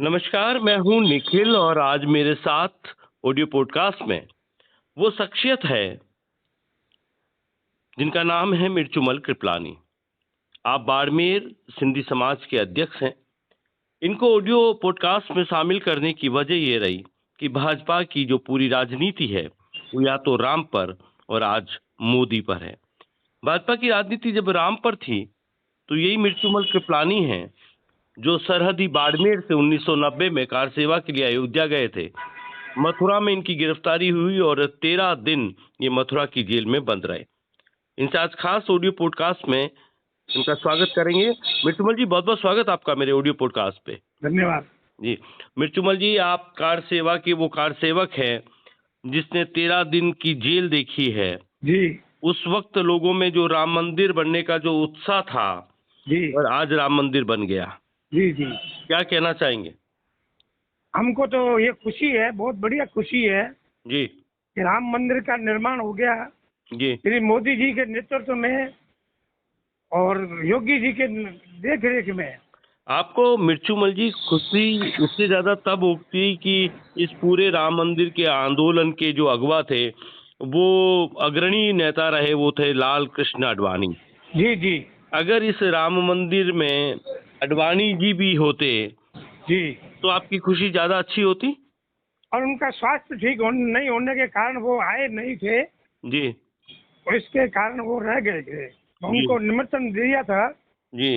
नमस्कार, मैं हूँ निखिल और आज मेरे साथ ऑडियो पॉडकास्ट में वो शख्सियत है जिनका नाम है मिर्चूमल कृपलानी। आप बाड़मेर सिंधी समाज के अध्यक्ष हैं। इनको ऑडियो पॉडकास्ट में शामिल करने की वजह ये रही कि भाजपा की जो पूरी राजनीति है वो या तो राम पर और आज मोदी पर है। भाजपा की राजनीति जब राम पर थी तो यही मिर्चूमल कृपलानी हैं जो सरहदी बाड़मेर से 1990 में कार सेवा के लिए अयोध्या गए थे। मथुरा में इनकी गिरफ्तारी हुई और 13 दिन ये मथुरा की जेल में बंद रहे। इनसे आज खास ऑडियो पॉडकास्ट में इनका स्वागत करेंगे। मिर्चुमल जी, बहुत बहुत स्वागत आपका मेरे ऑडियो पॉडकास्ट पे। धन्यवाद जी, मिर्चुमल जी, आप कार सेवा के वो कार सेवक हैं जिसने 13 दिन की जेल देखी है। जी। उस वक्त लोगों में जो राम मंदिर बनने का जो उत्साह था जी और आज राम मंदिर बन गया, जी जी क्या कहना चाहेंगे? हमको तो ये खुशी है, बहुत बढ़िया खुशी है जी कि राम मंदिर का निर्माण हो गया जी श्री मोदी जी के नेतृत्व में और योगी जी के देख रेख में। आपको मिर्चूमल जी खुशी इससे ज्यादा तब होती कि इस पूरे राम मंदिर के आंदोलन के जो अगवा थे वो अग्रणी नेता रहे, वो थे लाल कृष्ण आडवाणी। जी जी अगर इस राम मंदिर में आडवाणी जी भी होते जी। तो आपकी खुशी ज्यादा अच्छी होती। और उनका स्वास्थ्य ठीक नहीं होने के कारण वो आए नहीं थे, जी और इसके कारण वो रह गए थे। तो जी उनको निमंत्रण दिया था, जी।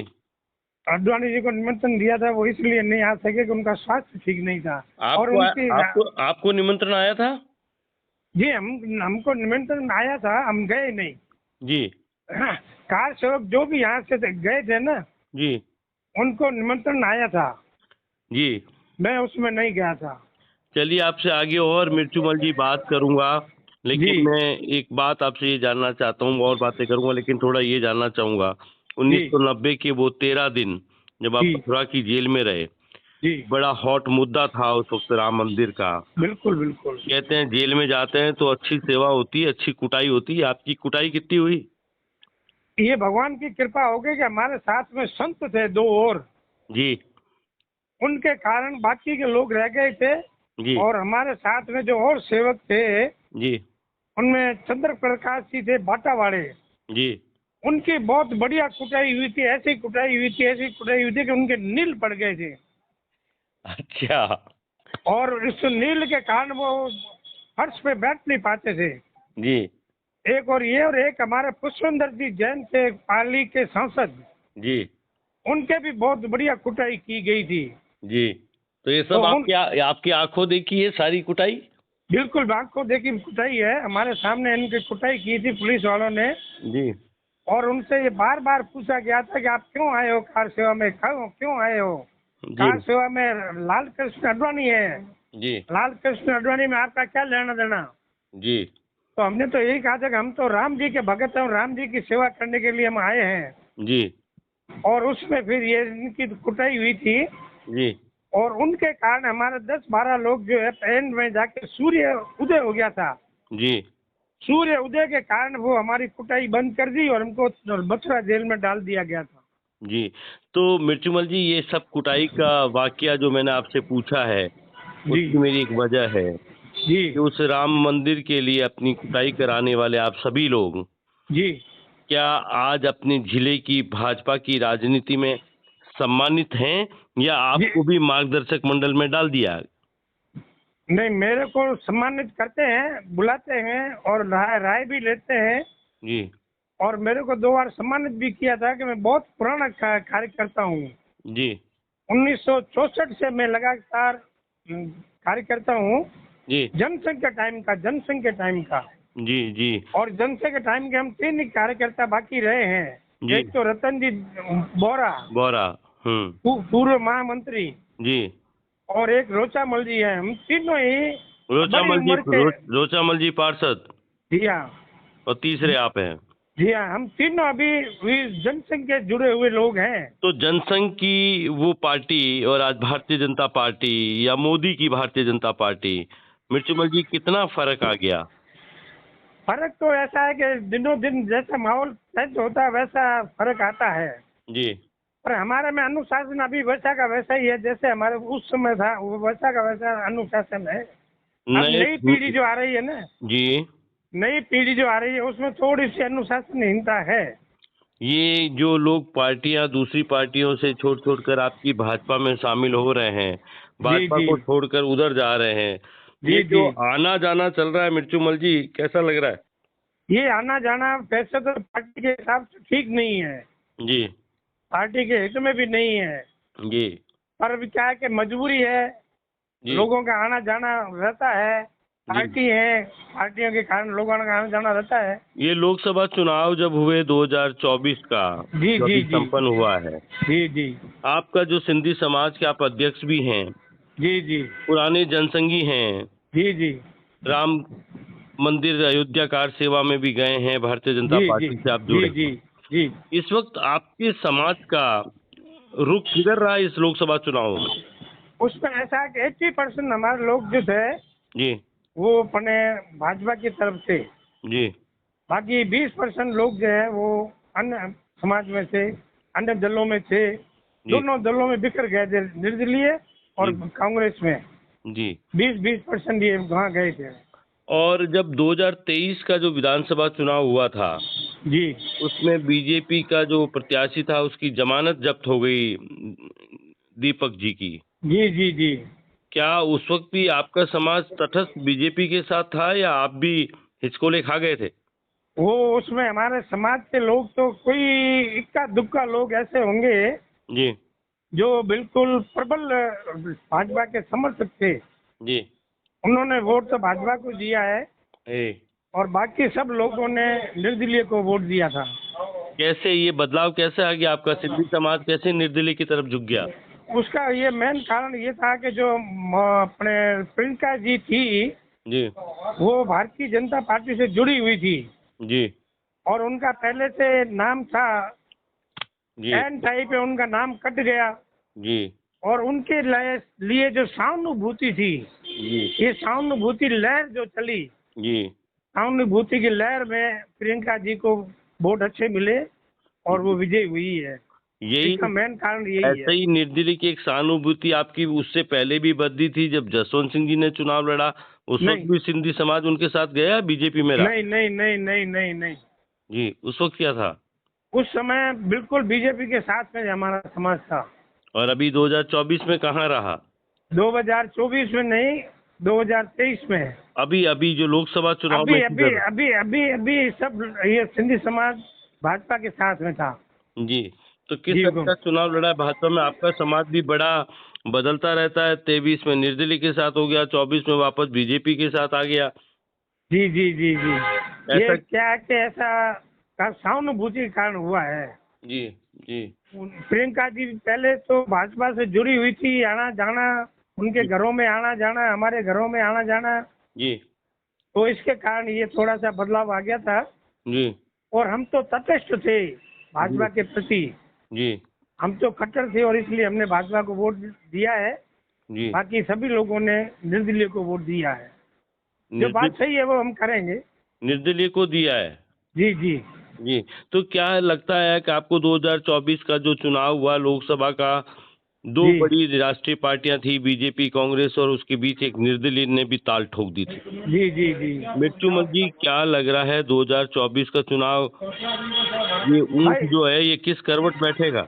अडवाणी जी को निमंत्रण दिया था, वो इसलिए नहीं आ सके कि उनका स्वास्थ्य ठीक नहीं था। और आपको उनकी आपको आपको निमंत्रण आया था? जी हमको निमंत्रण आया था, हम गए नहीं। जी हाँ, कार सेवक जो भी यहाँ से गए थे ना, जी उनको निमंत्रण आया था, जी। मैं उसमें नहीं गया था। चलिए, आपसे आगे और मिर्चूमल जी बात करूंगा, जी लेकिन मैं एक बात आपसे ये जानना चाहता हूँ। और बातें करूंगा लेकिन थोड़ा ये जानना चाहूंगा, जी 1990 के वो 13 दिन जब आप जी मथुरा की जेल में रहे, जी। बड़ा हॉट मुद्दा था उस वक्त राम मंदिर का। बिल्कुल बिल्कुल। कहते हैं जेल में जाते हैं तो अच्छी सेवा होती है, अच्छी कुटाई होती है। आपकी कुटाई कितनी हुई? ये भगवान की कृपा हो गई कि हमारे साथ में संत थे दो, और जी उनके कारण बाकी के लोग रह गए थे। जी और हमारे साथ में जो और सेवक थे, जी उनमें चंद्र प्रकाश जी थे बाटावाड़े, जी। उनकी बहुत बढ़िया कुटाई हुई थी। ऐसी कुटाई हुई थी, ऐसी कुटाई हुई थी कि उनके नील पड़ गए थे। अच्छा। और इस नील के कारण वो फर्श पे बैठ नहीं पाते थे। जी एक और ये, और एक हमारे पुष्पेंद्र जी जैन थे, पाली के सांसद, जी उनके भी बहुत बढ़िया कुटाई की गई थी। जी। तो ये तो सब उन आपकी आंखों देखी है सारी कुटाई? बिल्कुल आँख को देखी कुटाई है, हमारे सामने इनकी कुटाई की थी पुलिस वालों ने। जी और उनसे ये बार बार पूछा गया था कि आप क्यों आए हो कार सेवा में, क्यों आए हो जी कार सेवा में? लाल कृष्ण आडवाणी है, जी लाल कृष्ण आडवाणी में आपका क्या लेना देना? जी तो हमने तो यही कहा था कि हम तो राम जी के भगत हैं, राम जी की सेवा करने के लिए हम आए हैं। जी और उसमें फिर ये इनकी कुटाई हुई थी। जी और उनके कारण हमारे 10-12 लोग जो है एंड में जाके सूर्य उदय हो गया था। जी सूर्य उदय के कारण वो हमारी कुटाई बंद कर दी और हमको मथुरा जेल में डाल दिया गया था। जी। तो मिर्चुमल जी, ये सब कुटाई का वाकया जो मैंने आपसे पूछा है जी उसकी मेरी एक वजह है जी कि उस राम मंदिर के लिए अपनी कुटाई कराने वाले आप सभी लोग जी। क्या आज अपने जिले की भाजपा की राजनीति में सम्मानित हैं या जी आपको भी मार्गदर्शक मंडल में डाल दिया? नहीं, मेरे को सम्मानित करते हैं, बुलाते हैं और राय भी लेते हैं। जी और मेरे को 2 बार सम्मानित भी किया था कि मैं बहुत पुराना कार्य करता हूँ। जी 1964 से मैं लगातार कार्य करता हूँ, जी जनसंघ के टाइम का। जी जी और जनसंघ के टाइम के हम 3 ही कार्यकर्ता बाकी रहे हैं। जी। एक तो रतन जी बोरा, बोरा। पूर्व महामंत्री, जी। और एक रोचामल जी है। हम तीनों ही बड़ी रोचामल जी, उम्र के। रोचामल जी पार्षद, जी हाँ। और तीसरे आप हैं। जी हाँ, हम तीनों अभी भी जनसंघ के जुड़े हुए लोग हैं। तो जनसंघ की वो पार्टी और आज भारतीय जनता पार्टी या मोदी की भारतीय जनता पार्टी, मिर्चुमल जी, कितना फर्क आ गया? फर्क तो ऐसा है कि दिनों दिन जैसा माहौल चेंज होता है वैसा फर्क आता है। जी पर हमारे में अनुशासन अभी वैसा का वैसा ही है, जैसे हमारे उस समय था वो वैसा का वैसा अनुशासन है। अब नए नई पीढ़ी जो आ रही है ना, जी, नई पीढ़ी जो आ रही है उसमें थोड़ी सी अनुशासनहीनता है। ये जो लोग पार्टियां दूसरी पार्टियों से छोड़ कर आपकी भाजपा में शामिल हो रहे हैं, जी भाजपा जी को छोड़कर उधर जा रहे हैं, ये जी जी। जो आना जाना चल रहा है मिर्चूमल जी, कैसा लग रहा है? ये आना जाना पैसे तो पार्टी के हिसाब से ठीक नहीं है, जी पार्टी के हित में भी नहीं है। जी पर अभी क्या है कि मजबूरी है, जी लोगों का आना जाना रहता है, जी। पार्टी है, पार्टियों के कारण लोगों का आना जाना रहता है। ये लोकसभा चुनाव जब हुए 2024 का, जी जो जी अभी जी संपन्न हुआ है, जी जी आपका जो सिंधी समाज के आप अध्यक्ष भी हैं, जी जी पुराने जनसंघी हैं, जी जी राम मंदिर अयोध्या कार सेवा में भी गए हैं, भारतीय जनता जी जी पार्टी से आप जी जुड़े जी हैं। जी। इस वक्त आपके समाज का रुख किधर रहा है इस लोकसभा चुनाव में? उसमें ऐसा है कि 80% हमारे लोग जो थे जी वो अपने भाजपा की तरफ से, जी बाकी 20% लोग जो है वो अन्य समाज में थे, अन्य दलों में थे। जी दोनों दलों में बिखर गए थे, निर्दलीय और जी कांग्रेस में जी। 20% ये वहाँ गए थे। और जब 2023 का जो विधानसभा चुनाव हुआ था, जी उसमें बीजेपी का जो प्रत्याशी था उसकी जमानत जब्त हो गई, दीपक जी की। जी जी जी। क्या उस वक्त भी आपका समाज तटस्थ बीजेपी के साथ था या आप भी हिचकोले खा गए थे? वो उसमें हमारे समाज के लोग तो कोई इक्का दुक्का लोग ऐसे होंगे जी जो बिल्कुल प्रबल भाजपा के समर्थक थे, जी। उन्होंने वोट तो भाजपा को दिया है ए, और बाकी सब लोगों ने निर्दलीय को वोट दिया था। कैसे ये बदलाव कैसे आ गया? आपका सिंधी समाज कैसे निर्दलीय की तरफ झुक गया? उसका ये मेन कारण ये था कि जो अपने प्रियंका जी थी जी वो भारतीय जनता पार्टी से जुड़ी हुई थी जी और उनका पहले से नाम था, जी एन टाइप पे उनका नाम कट गया जी और उनके लिए जो सहानुभूति थी, जी ये सहानुभूति लहर जो चली, जी। सहानुभूति की लहर में प्रियंका जी को वोट अच्छे मिले और वो विजयी हुई है। यही इसका मेन कारण यही ऐसे है। ही निर्दलीय की एक सहानुभूति आपकी उससे पहले भी बदली थी, जब जसवंत सिंह जी ने चुनाव लड़ा, उस वक्त नहीं भी सिंधी समाज उनके साथ गया, बीजेपी में रहा? नहीं नहीं नहीं नहीं नहीं नहीं, जी, उस वक्त क्या था? उस समय बिल्कुल बीजेपी के साथ में हमारा समाज था। और अभी 2024 में कहाँ रहा? 2024 में नहीं, 2023 में। अभी अभी जो लोकसभा चुनाव अभी में अभी किधर? अभी अभी अभी सब ये सिंधी समाज भाजपा के साथ में था। जी, तो किस जी तरह का चुनाव लड़ा है भाजपा में? आपका समाज भी बड़ा बदलता रहता है, 23 में निर्दलीय के साथ हो गया, 24 में वापस बीजेपी के साथ आ गया। जी जी जी जी। ऐसा? ये क्या है कि ऐसा सहानुभूति के कारण हुआ है। जी जी प्रियंका जी पहले तो भाजपा से जुड़ी हुई थी, आना जाना, उनके घरों में आना जाना, हमारे घरों में आना जाना, जी तो इसके कारण ये थोड़ा सा बदलाव आ गया था। जी और हम तो तटस्थ थे भाजपा के प्रति, जी हम तो कट्टर थे और इसलिए हमने भाजपा को वोट दिया है। जी। बाकी सभी लोगों ने निर्दलीय को वोट दिया है। जो बात निर्दलीय सही है वो हम करेंगे। निर्दलीय को दिया है। जी जी जी, तो क्या लगता है कि आपको 2024 का जो चुनाव हुआ लोकसभा का, दो जी बड़ी राष्ट्रीय पार्टियां थी, बीजेपी कांग्रेस, और उसके बीच एक निर्दलीय ने भी ताल ठोक दी थी। जी जी जी। मिर्चूमल जी, क्या लग रहा है 2024 का चुनाव, ये ऊंट भाई जो है ये किस करवट बैठेगा?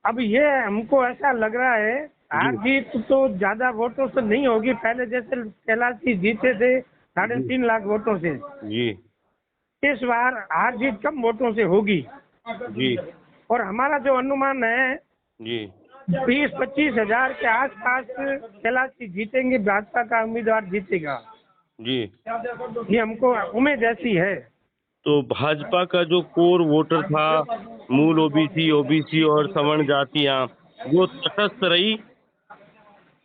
अब ये हमको ऐसा लग रहा है, जी हार जीत तो ज्यादा वोटों से नहीं होगी, पहले जैसे कैलाश जी जीते थे 3.5 लाख वोटों से। जी इस बार हार जीत कम वोटों से होगी जी और हमारा जो अनुमान है जी 20-25 हजार के आसपास कैलाश जी जीतेंगे, भाजपा का उम्मीदवार जीतेगा, जी। ये हमको उम्मीद ऐसी है। तो भाजपा का जो कोर वोटर था, मूल ओबीसी ओबीसी और सवर्ण जातियां, वो तटस्थ रही।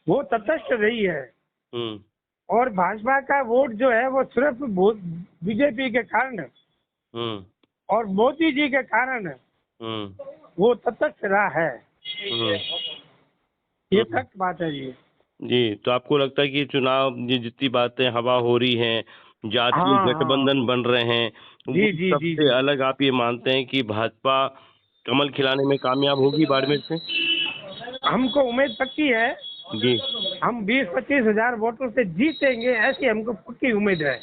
वो तटस्थ रही है हम्म और भाजपा का वोट जो है वो सिर्फ बीजेपी के कारण हम्म और मोदी जी के कारण हम्म वो तटस्थ रहा है। हम्म ये हम्म। सच बात है जी। जी, तो आपको लगता है कि चुनाव, ये जितनी बातें हवा हो रही हैं, जातीय हाँ हाँ। गठबंधन बन रहे हैं, वो जी जी जी सबसे जी अलग आप ये मानते हैं कि भाजपा कमल खिलाने में कामयाब होगी बाड़मेर से? हमको उम्मीद पक्की है, जी हम 20-25 हजार वोटों से जीतेंगे, ऐसी हमको पक्की उम्मीद है।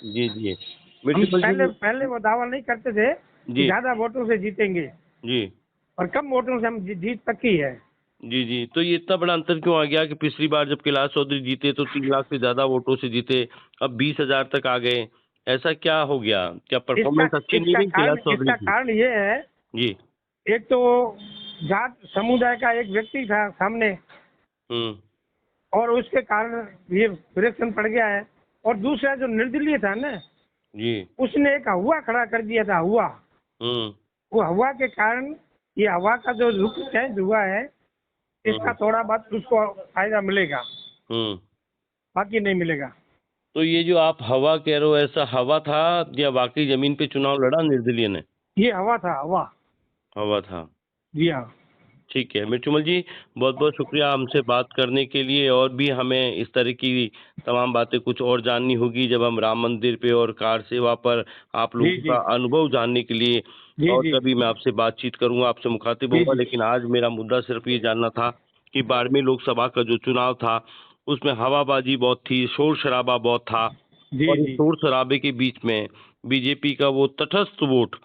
जी जी। हम म्यूनसिपल पहले जी। पहले वो दावा नहीं करते थे कि जी ज्यादा वोटों से जीतेंगे, जी और कम वोटों से हम जीत पक्की है। जी जी। तो ये इतना बड़ा अंतर क्यों आ गया कि पिछली बार जब कैलाश चौधरी जीते तो 3 लाख से ज्यादा वोटों से जीते, अब 20 हजार तक आ गए? ऐसा क्या हो गया? क्या इसका परफॉर्मेंस अच्छी नहीं रही कैलाश चौधरी इसका की? कारण ये है, जी। एक तो जाट समुदाय का एक व्यक्ति था सामने, हम्म। और उसके कारण ये इलेक्शन पड़ गया है। और दूसरा जो निर्दलीय था ना, जी। उसने एक हवा खड़ा कर दिया था, हवा। हम्म। वो हवा के कारण ये हवा का जो रुख चेंज हुआ है, इसका हम्म। थोड़ा बहुत उसको फायदा मिलेगा, हम्म। बाकी नहीं मिलेगा। तो ये जो आप हवा कह रहे हो, ऐसा हवा था या वाकई जमीन पे चुनाव लड़ा निर्दलीय ने? ये हवा था, हवा। हवा था। जी हाँ। ठीक है मिर्चुमल जी, बहुत बहुत शुक्रिया हमसे बात करने के लिए। और भी हमें इस तरह की तमाम बातें कुछ और जाननी होगी जब हम राम मंदिर पे और कार सेवा पर आप जी लोगों जी का अनुभव जानने के लिए जी और जी कभी मैं आपसे बातचीत करूंगा, आपसे मुखातिब जी होऊंगा। जी लेकिन आज मेरा मुद्दा सिर्फ ये जानना था कि बाड़मेर लोकसभा का जो चुनाव था उसमें हवाबाजी बहुत थी, शोर शराबा बहुत था, जी और इस जी शोर शराबे के बीच में बीजेपी का वो तटस्थ वोट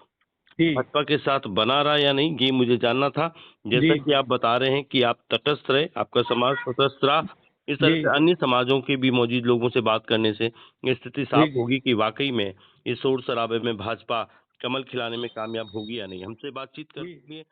जी भाजपा के साथ बना रहा या नहीं, ये मुझे जानना था। जैसा जी कि आप बता रहे हैं कि आप तटस्थ रहे, आपका समाज तटस्थ रहा, इस तरह जी से अन्य समाजों के भी मौजूद लोगों से बात करने से ये स्थिति जी साफ जी होगी कि वाकई में इस शोर शराबे में भाजपा कमल खिलाने में कामयाब होगी या नहीं। हमसे बातचीत करने जी के लिए